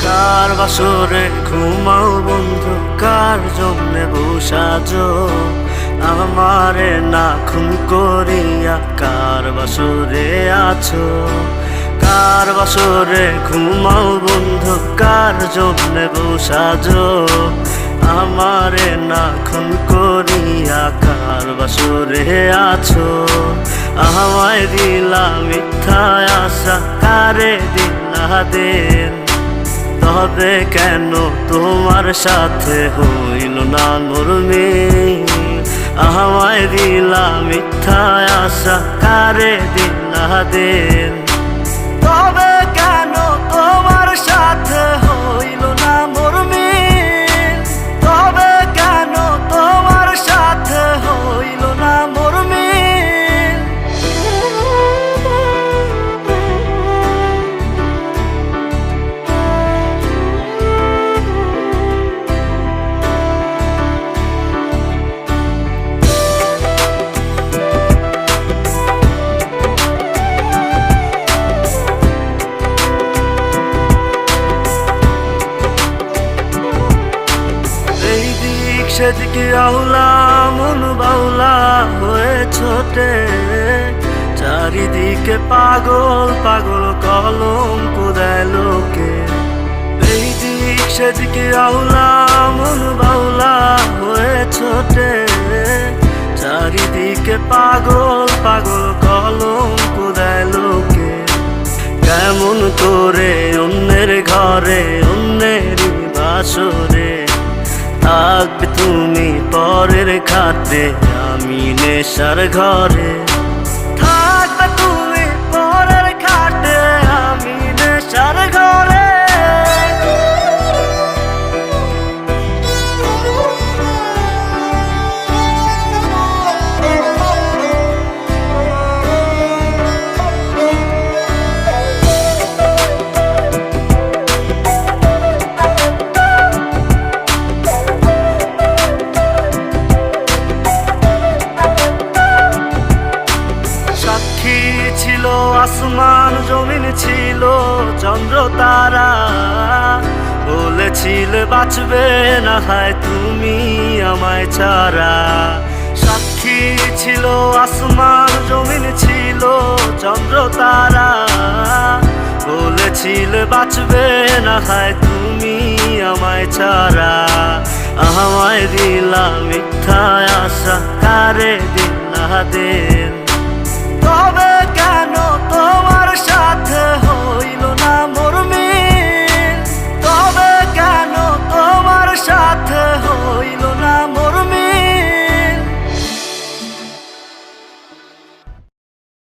কার বাসরে ঘুমাও বন্ধু, কার জন্যে বসাজো আমারে না খুন করিয়া? কার বাসরে আছো? কার বাসরে ঘুমাও বন্ধু, কার জন্যে বসাজো আমারে না খুন করিয়া? কার বাসরে আছো? আমায় দিলা মিথ্যা আশা, কারে দিলা দিন? তবে কেন তোমার সাথে হইল না মোর মিল? আমায় দিলা মিথ্যা আশা, কারে দিলা দিন? তবে কেন তোমার সাথে হইল না মোর মিল? তবে কেন তোমার সাথে হইল না মোর মিল? সেদিকে আউলা মন বাউলা হয়ে ছোটে, চারিদিকে পাগল পাগল কলঙ্ক দেয় লোকে। এই দিক সেদিকে আউলা মন বাউলা হয়ে ছোটে, চারিদিকে পাগল পাগল কলঙ্ক দেয় লোকে। কেমন করে অন্যের ঘরে অন্যেরই বাসরে থাকবে তুমি পরের খাতে, আমি নেশার ঘরে? থাকবে তুমি পরের খাটে, আমি নেশার ঘরে? ছিল আসমান জমিন, ছিল চন্দ্র তারা, বলেছিলে বাঁচবে না হয় তুমি আমায় ছাড়া। সাক্ষী ছিল আসমান জমিন, ছিল চন্দ্র তারা, বলেছিলে বাঁচবে না হয় তুমি আমায় ছাড়া। আমায় দিলা মিথ্যা আশা, কারে দিলা দিন? তবে